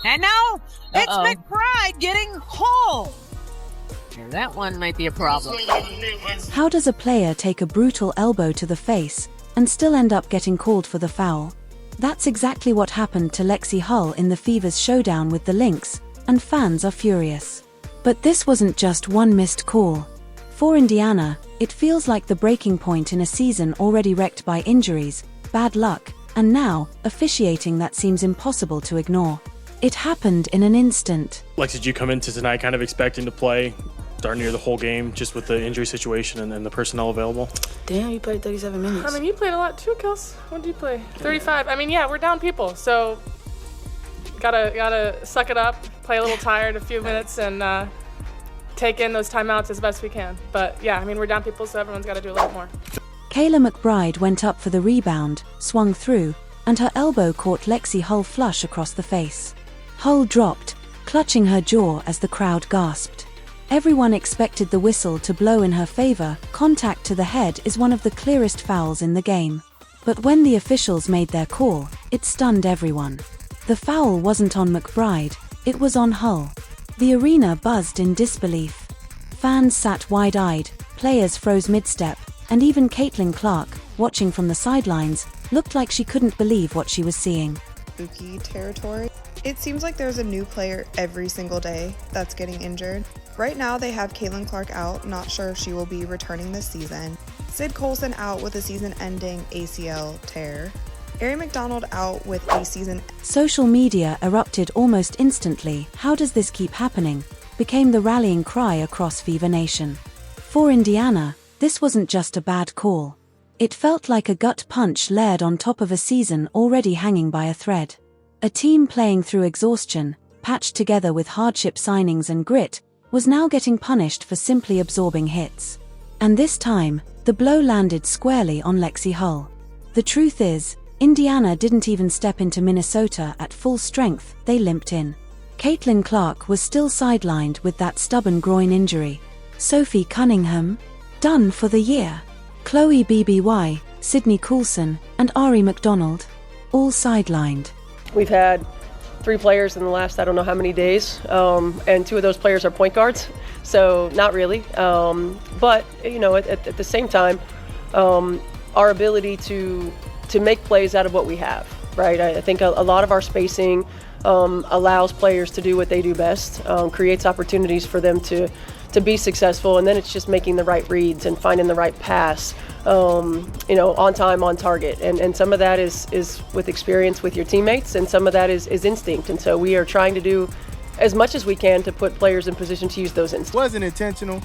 And now it's McBride getting Hull. That one might be a problem. How does a player take a brutal elbow to the face and still end up getting called for the foul? That's exactly what happened to Lexie Hull in the Fever's showdown with the Lynx, and fans are furious. But this wasn't just one missed call. For Indiana, it feels like the breaking point in a season already wrecked by injuries, bad luck, and now, officiating that seems impossible to ignore. It happened in an instant. Lexie, did you come into tonight kind of expecting to play darn near the whole game just with the injury situation and the personnel available? Damn, you played 37 minutes. I mean, you played a lot too, Kels. What did you play? 35. I mean, yeah, we're down people, so gotta suck it up, play a little tired a few minutes, and take in those timeouts as best we can. But yeah, I mean, we're down people, so everyone's got to do a little more. Kayla McBride went up for the rebound, swung through, and her elbow caught Lexie Hull flush across the face. Hull dropped, clutching her jaw as the crowd gasped. Everyone expected the whistle to blow in her favor. Contact to the head is one of the clearest fouls in the game. But when the officials made their call, it stunned everyone. The foul wasn't on McBride, it was on Hull. The arena buzzed in disbelief. Fans sat wide-eyed, players froze mid-step, and even Caitlin Clark, watching from the sidelines, looked like she couldn't believe what she was seeing. Spooky territory. It seems like there's a new player every single day that's getting injured. Right now they have Caitlin Clark out, not sure if she will be returning this season. Sid Colson out with a season-ending ACL tear. Ari McDonald out with a season. Social media erupted almost instantly. "How does this keep happening?" became the rallying cry across Fever Nation. For Indiana, this wasn't just a bad call. It felt like a gut punch layered on top of a season already hanging by a thread. A team playing through exhaustion, patched together with hardship signings and grit, was now getting punished for simply absorbing hits. And this time, the blow landed squarely on Lexie Hull. The truth is, Indiana didn't even step into Minnesota at full strength, they limped in. Caitlin Clark was still sidelined with that stubborn groin injury. Sophie Cunningham, done for the year. Chloe BBY, Sydney Coulson, and Ari McDonald, all sidelined. We've had 3 players in the last I don't know how many days, and 2 of those players are point guards, so not really. But you know, at the same time, our ability to make plays out of what we have, right? I think a lot of our spacing allows players to do what they do best, creates opportunities for them to be successful, and then it's just making the right reads and finding the right pass, you know, on time, on target. And some of that is with experience with your teammates, and some of that is instinct. And so we are trying to do as much as we can to put players in position to use those instincts. Wasn't intentional.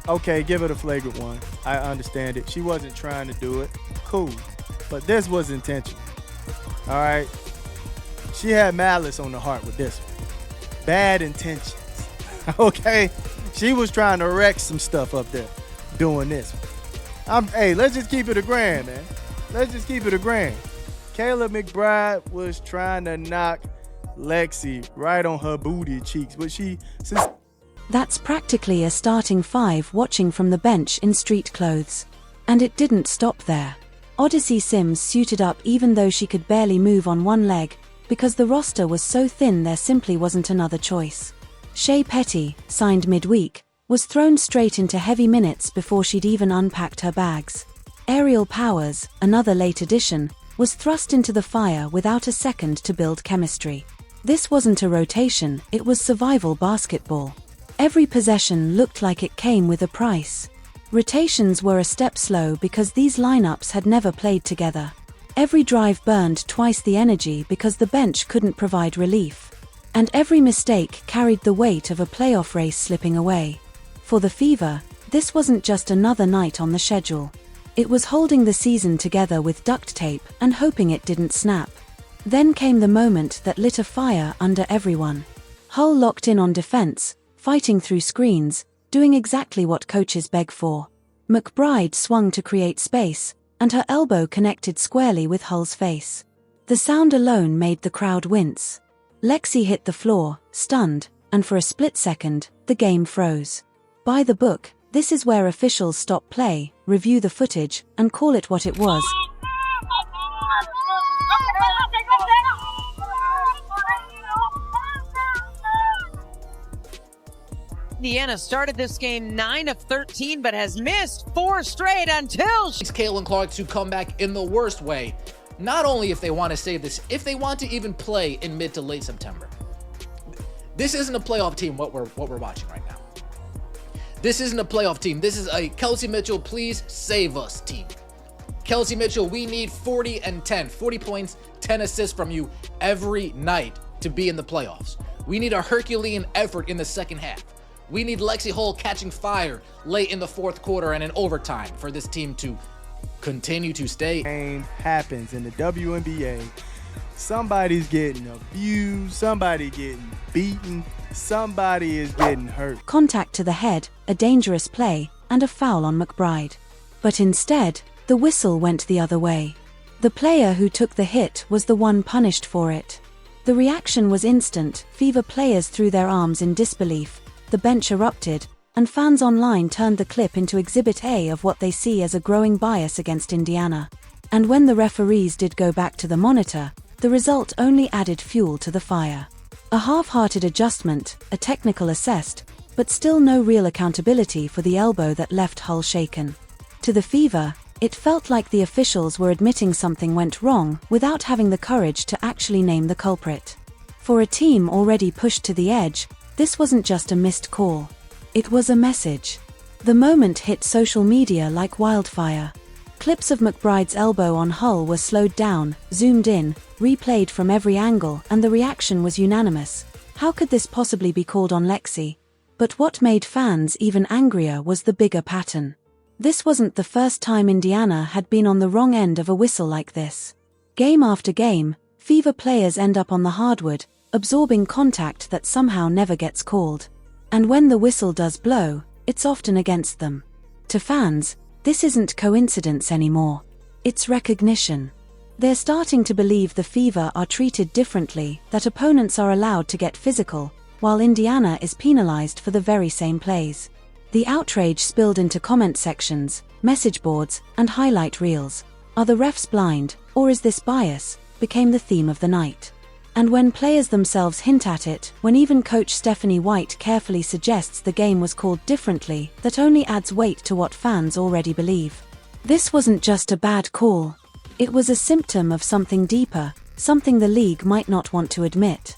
Okay, give it a flagrant one. I understand it. She wasn't trying to do it. Cool. But this was intentional. All right? She had malice on the heart with this one. Bad intentions. Okay? She was trying to wreck some stuff up there doing this. Hey, let's just keep it a grand, man. Let's just keep it a grand. Kayla McBride was trying to knock Lexie right on her booty cheeks, but That's practically a starting 5 watching from the bench in street clothes. And it didn't stop there. Odyssey Sims suited up even though she could barely move on one leg, because the roster was so thin there simply wasn't another choice. Shea Petty, signed midweek, was thrown straight into heavy minutes before she'd even unpacked her bags. Aerial Powers, another late addition, was thrust into the fire without a second to build chemistry. This wasn't a rotation, it was survival basketball. Every possession looked like it came with a price. Rotations were a step slow because these lineups had never played together. Every drive burned twice the energy because the bench couldn't provide relief. And every mistake carried the weight of a playoff race slipping away. For the Fever, this wasn't just another night on the schedule. It was holding the season together with duct tape and hoping it didn't snap. Then came the moment that lit a fire under everyone. Hull locked in on defense, fighting through screens, doing exactly what coaches beg for. McBride swung to create space, and her elbow connected squarely with Hull's face. The sound alone made the crowd wince. Lexie hit the floor, stunned, and for a split second, the game froze. By the book, this is where officials stop play, review the footage, and call it what it was. Indiana started this game 9 of 13, but has missed 4 straight until It's Kayla Clark to come back in the worst way. Not only if they want to save this, if they want to even play in mid to late September. This isn't a playoff team, what we're watching right now. This isn't a playoff team. This is a Kelsey Mitchell, please save us team. Kelsey Mitchell, we need 40 and 10. 40 points, 10 assists from you every night to be in the playoffs. We need a Herculean effort in the second half. We need Lexie Hull catching fire late in the fourth quarter and in overtime for this team to continue to stay. Game happens in the WNBA. Somebody's getting abused, somebody getting beaten, somebody is getting hurt. Contact to the head, a dangerous play, and a foul on McBride. But instead, the whistle went the other way. The player who took the hit was the one punished for it. The reaction was instant. Fever players threw their arms in disbelief, the bench erupted, and fans online turned the clip into Exhibit A of what they see as a growing bias against Indiana. And when the referees did go back to the monitor, the result only added fuel to the fire. A half-hearted adjustment, a technical assessed, but still no real accountability for the elbow that left Hull shaken. To the Fever, it felt like the officials were admitting something went wrong without having the courage to actually name the culprit. For a team already pushed to the edge, this wasn't just a missed call. It was a message. The moment hit social media like wildfire. Clips of McBride's elbow on Hull were slowed down, zoomed in, replayed from every angle, and the reaction was unanimous. How could this possibly be called on Lexie? But what made fans even angrier was the bigger pattern. This wasn't the first time Indiana had been on the wrong end of a whistle like this. Game after game, Fever players end up on the hardwood, absorbing contact that somehow never gets called. And when the whistle does blow, it's often against them. To fans, this isn't coincidence anymore. It's recognition. They're starting to believe the Fever are treated differently, that opponents are allowed to get physical, while Indiana is penalized for the very same plays. The outrage spilled into comment sections, message boards, and highlight reels. Are the refs blind, or is this bias? Became the theme of the night. And when players themselves hint at it, when even coach Stephanie White carefully suggests the game was called differently, that only adds weight to what fans already believe. This wasn't just a bad call. It was a symptom of something deeper, something the league might not want to admit.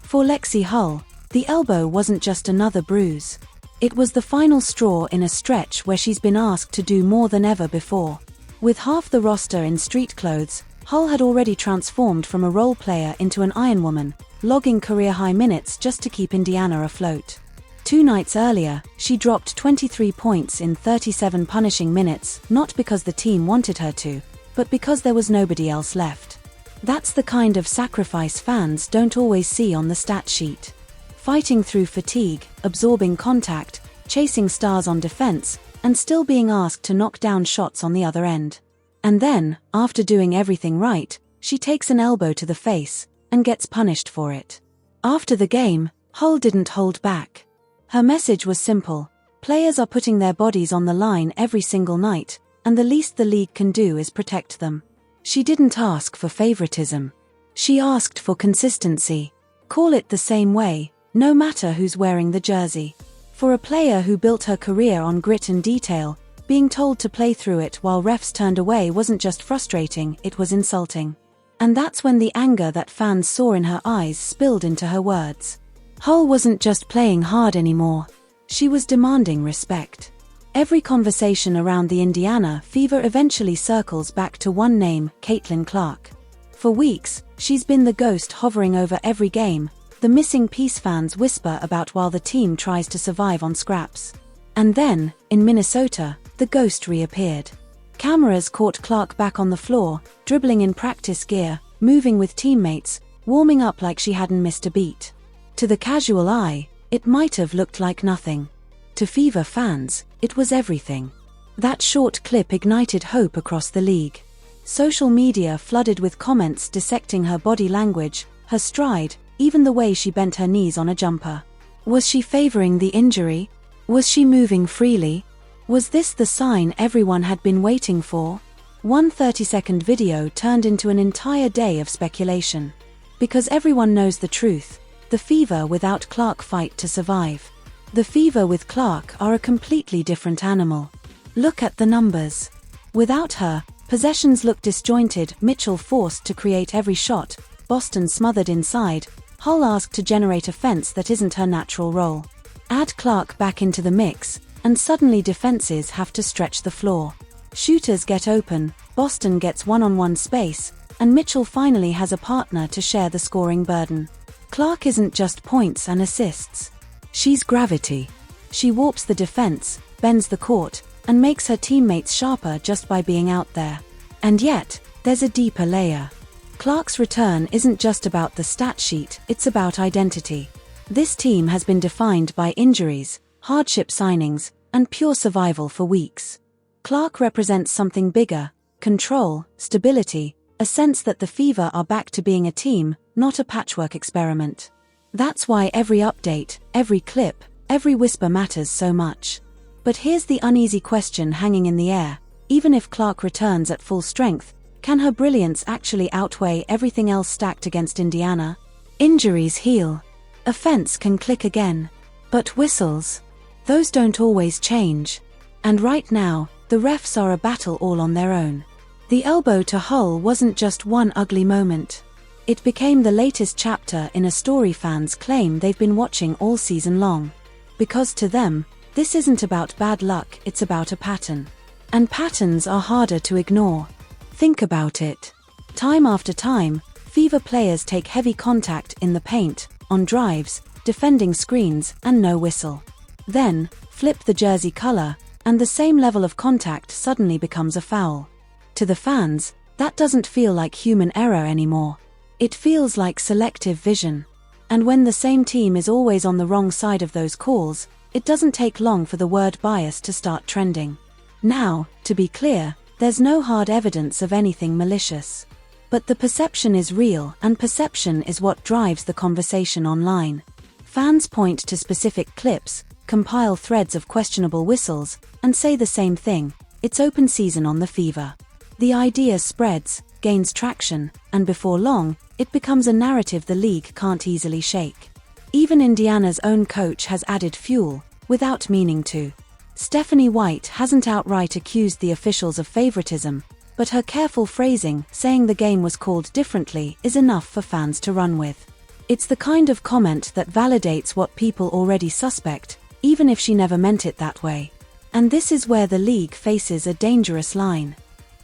For Lexie Hull, the elbow wasn't just another bruise. It was the final straw in a stretch where she's been asked to do more than ever before. With half the roster in street clothes, Hull had already transformed from a role player into an Iron Woman, logging career-high minutes just to keep Indiana afloat. 2 nights earlier, she dropped 23 points in 37 punishing minutes, not because the team wanted her to, but because there was nobody else left. That's the kind of sacrifice fans don't always see on the stat sheet. Fighting through fatigue, absorbing contact, chasing stars on defense, and still being asked to knock down shots on the other end. And then, after doing everything right, she takes an elbow to the face, and gets punished for it. After the game, Hull didn't hold back. Her message was simple: players are putting their bodies on the line every single night, and the least the league can do is protect them. She didn't ask for favoritism. She asked for consistency. Call it the same way, no matter who's wearing the jersey. For a player who built her career on grit and detail, being told to play through it while refs turned away wasn't just frustrating, it was insulting. And that's when the anger that fans saw in her eyes spilled into her words. Hull wasn't just playing hard anymore. She was demanding respect. Every conversation around the Indiana Fever eventually circles back to one name, Caitlin Clark. For weeks, she's been the ghost hovering over every game, the missing piece fans whisper about while the team tries to survive on scraps. And then, in Minnesota, the ghost reappeared. Cameras caught Clark back on the floor, dribbling in practice gear, moving with teammates, warming up like she hadn't missed a beat. To the casual eye, it might have looked like nothing. To Fever fans, it was everything. That short clip ignited hope across the league. Social media flooded with comments dissecting her body language, her stride, even the way she bent her knees on a jumper. Was she favoring the injury? Was she moving freely? Was this the sign everyone had been waiting for? One 30-second video turned into an entire day of speculation. Because everyone knows the truth, the Fever without Clark fight to survive. The Fever with Clark are a completely different animal. Look at the numbers. Without her, possessions look disjointed, Mitchell forced to create every shot, Boston smothered inside, Hull asked to generate offense that isn't her natural role. Add Clark back into the mix, and suddenly defenses have to stretch the floor. Shooters get open, Boston gets one-on-one space, and Mitchell finally has a partner to share the scoring burden. Clark isn't just points and assists. She's gravity. She warps the defense, bends the court, and makes her teammates sharper just by being out there. And yet, there's a deeper layer. Clark's return isn't just about the stat sheet, it's about identity. This team has been defined by injuries, hardship signings, and pure survival for weeks. Clark represents something bigger: control, stability, a sense that the Fever are back to being a team, not a patchwork experiment. That's why every update, every clip, every whisper matters so much. But here's the uneasy question hanging in the air: even if Clark returns at full strength, can her brilliance actually outweigh everything else stacked against Indiana? Injuries heal. Offense can click again. But whistles? Those don't always change. And right now, the refs are a battle all on their own. The elbow to Hull wasn't just one ugly moment. It became the latest chapter in a story fans claim they've been watching all season long. Because to them, this isn't about bad luck, it's about a pattern. And patterns are harder to ignore. Think about it. Time after time, Fever players take heavy contact in the paint, on drives, defending screens, and no whistle. Then, flip the jersey color, and the same level of contact suddenly becomes a foul. To the fans, that doesn't feel like human error anymore. It feels like selective vision. And when the same team is always on the wrong side of those calls, it doesn't take long for the word bias to start trending. Now, to be clear, there's no hard evidence of anything malicious. But the perception is real, and perception is what drives the conversation online. Fans point to specific clips, compile threads of questionable whistles, and say the same thing: it's open season on the Fever. The idea spreads, gains traction, and before long, it becomes a narrative the league can't easily shake. Even Indiana's own coach has added fuel, without meaning to. Stephanie White hasn't outright accused the officials of favoritism, but her careful phrasing, saying the game was called differently, is enough for fans to run with. It's the kind of comment that validates what people already suspect, even if she never meant it that way. And this is where the league faces a dangerous line.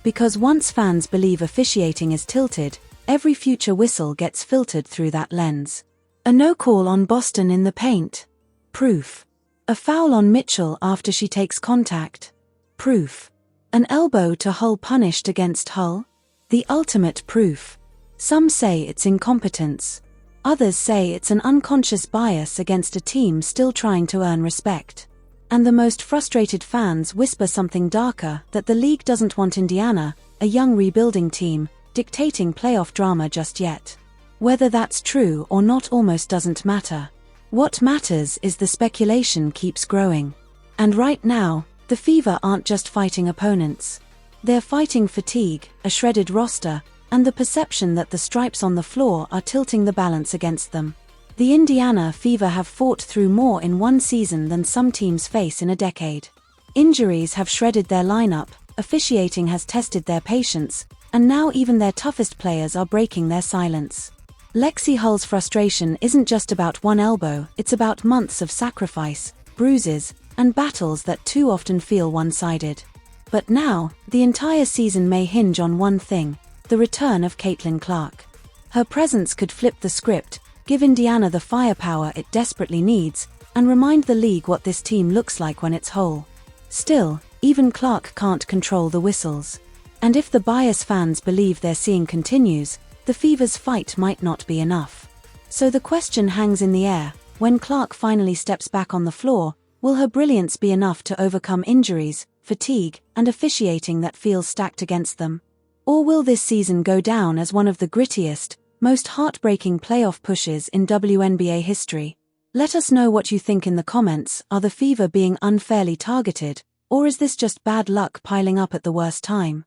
Because once fans believe officiating is tilted, every future whistle gets filtered through that lens. A no call on Boston in the paint. Proof. A foul on Mitchell after she takes contact. Proof. An elbow to Hull punished against Hull. The ultimate proof. Some say it's incompetence. Others say it's an unconscious bias against a team still trying to earn respect. And the most frustrated fans whisper something darker: that the league doesn't want Indiana, a young rebuilding team, dictating playoff drama just yet. Whether that's true or not almost doesn't matter. What matters is the speculation keeps growing. And right now, the Fever aren't just fighting opponents. They're fighting fatigue, a shredded roster, and the perception that the stripes on the floor are tilting the balance against them. The Indiana Fever have fought through more in one season than some teams face in a decade. Injuries have shredded their lineup, officiating has tested their patience, and now even their toughest players are breaking their silence. Lexie Hull's frustration isn't just about one elbow, it's about months of sacrifice, bruises, and battles that too often feel one-sided. But now, the entire season may hinge on one thing: the return of Caitlin Clark. Her presence could flip the script, give Indiana the firepower it desperately needs, and remind the league what this team looks like when it's whole. Still, even Clark can't control the whistles. And if the bias fans believe their seeing continues, the Fever's fight might not be enough. So the question hangs in the air: when Clark finally steps back on the floor, will her brilliance be enough to overcome injuries, fatigue, and officiating that feels stacked against them? Or will this season go down as one of the grittiest, most heartbreaking playoff pushes in WNBA history? Let us know what you think in the comments. Are the Fever being unfairly targeted, or is this just bad luck piling up at the worst time?